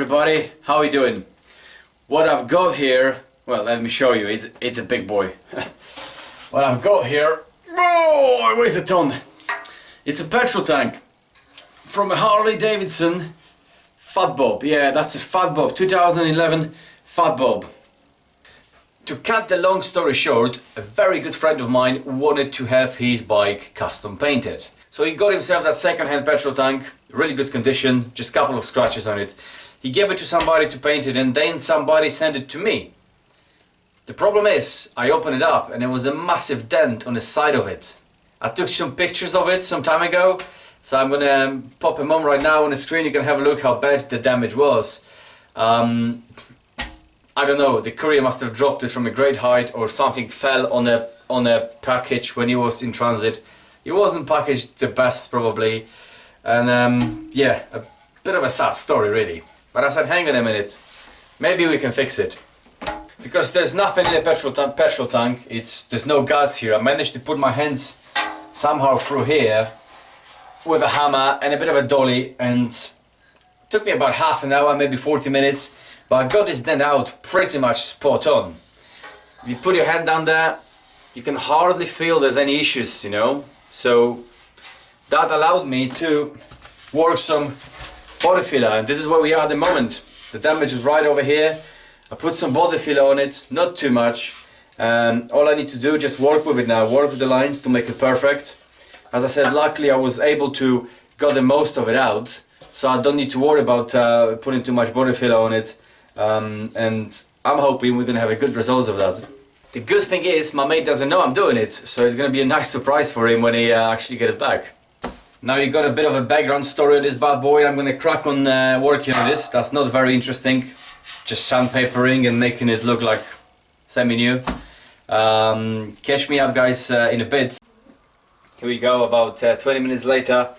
everybody, how are you doing? What I've got here, well, let me show you, it's a big boy. What I've got here, oh, it weighs a ton. It's a petrol tank from a Harley Davidson Fat Bob. Yeah, that's a Fat Bob, 2011 Fat Bob. To cut the long story short, a very good friend of mine wanted to have his bike custom painted. So he got himself that second-hand petrol tank, really good condition, just a couple of scratches on it. He gave it to somebody to paint it and then somebody sent it to me. The problem is, I opened it up and there was a massive dent on the side of it. I took some pictures of it some time ago, so I'm gonna pop them on right now on the screen. You can have a look how bad the damage was. I don't know, the courier must have dropped it from a great height or something fell on a package when he was in transit. It wasn't packaged the best probably, and yeah, a bit of a sad story really. But I said, hang on a minute, maybe we can fix it. Because there's nothing in the petrol tank, there's no guards here. I managed to put my hands somehow through here with a hammer and a bit of a dolly, and it took me about half an hour, maybe 40 minutes, but I got this dent out pretty much spot on. If you put your hand down there, you can hardly feel there's any issues, you know. So that allowed me to work some body filler, and this is where we are at the moment. The damage is right over here. I put some body filler on it, not too much. All I need to do is just work with it now, work with the lines to make it perfect. As I said, luckily I was able to get the most of it out, so I don't need to worry about putting too much body filler on it. And I'm hoping we're gonna have a good results of that. The good thing is, my mate doesn't know I'm doing it, so it's gonna be a nice surprise for him when he actually get it back. Now you got a bit of a background story of this bad boy. I'm gonna crack on working on this. That's not very interesting, just sandpapering and making it look like semi-new. Catch me up guys in a bit. Here we go, about 20 minutes later.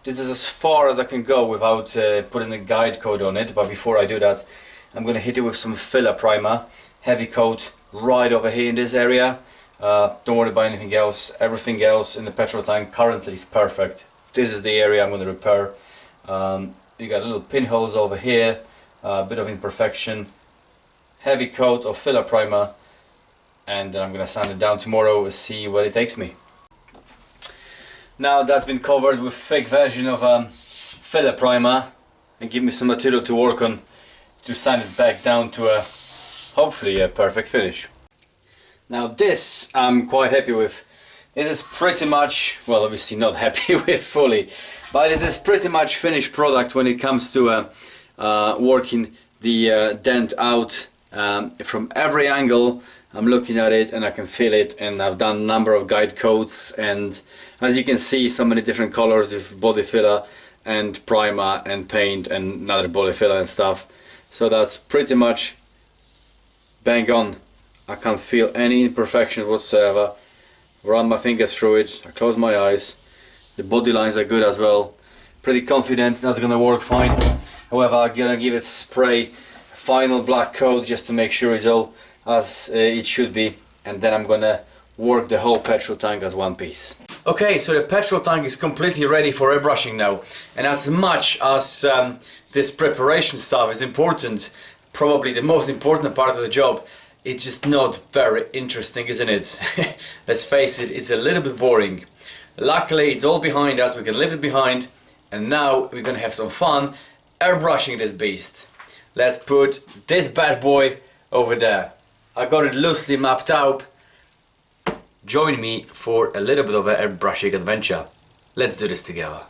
This is as far as I can go without putting a guide code on it, but before I do that, I'm gonna hit it with some filler primer, heavy coat right over here in this area. Don't worry about anything else. Everything else in the petrol tank currently is perfect. This is the area I'm gonna repair. You got little pinholes over here, a bit of imperfection, heavy coat of filler primer, and then I'm gonna sand it down tomorrow and see where it takes me. Now that's been covered with fake version of filler primer, and give me some material to work on to sand it back down to a hopefully a perfect finish. Now this I'm quite happy with. This is pretty much, well, obviously not happy with fully, but this is pretty much finished product when it comes to working the dent out from every angle. I'm looking at it and I can feel it, and I've done a number of guide coats, and as you can see, so many different colors with body filler and primer and paint and another body filler and stuff. So that's pretty much bang on. I can't feel any imperfections whatsoever. Run my fingers through it, I close my eyes. The body lines are good as well. Pretty confident that's gonna work fine. However, I'm gonna give it spray final black coat just to make sure it's all as it should be, and then I'm gonna work the whole petrol tank as one piece. Okay, so the petrol tank is completely ready for airbrushing now, and as much as this preparation stuff is important, probably the most important part of the job, it's just not very interesting, isn't it? Let's face it, it's a little bit boring. Luckily it's all behind us, we can leave it behind, and now we're gonna have some fun airbrushing this beast. Let's put this bad boy over there. I got it loosely mapped out. Join me for a little bit of an airbrushing adventure. Let's do this together.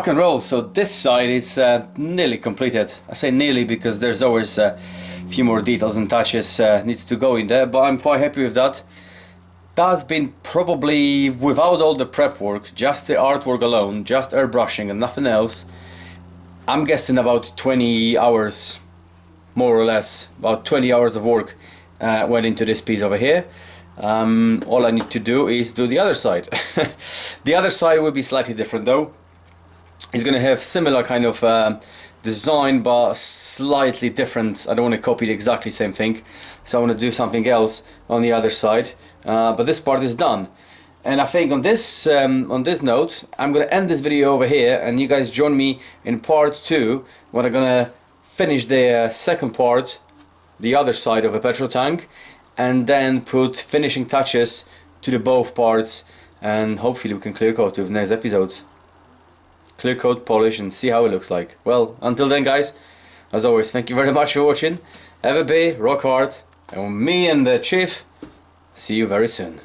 rock and roll. So this side is nearly completed. I say nearly because there's always a few more details and touches needs to go in there, but I'm quite happy with that. That's been probably, without all the prep work, just the artwork alone, just airbrushing and nothing else, I'm guessing about 20 hours, more or less, about 20 hours of work went into this piece over here. All I need to do is do the other side. The other side will be slightly different though. It's gonna have similar kind of design, but slightly different. I don't want to copy the exactly same thing, so I want to do something else on the other side. But this part is done, and I think on this note, I'm gonna end this video over here, and you guys join me in part 2 when I'm gonna finish the second part, the other side of a petrol tank, and then put finishing touches to the both parts, and hopefully we can clear coat with next episode. Clear coat, polish, and see how it looks like. Well, until then guys, as always, thank you very much for watching. Have a day, rock hard, and me and the chief see you very soon.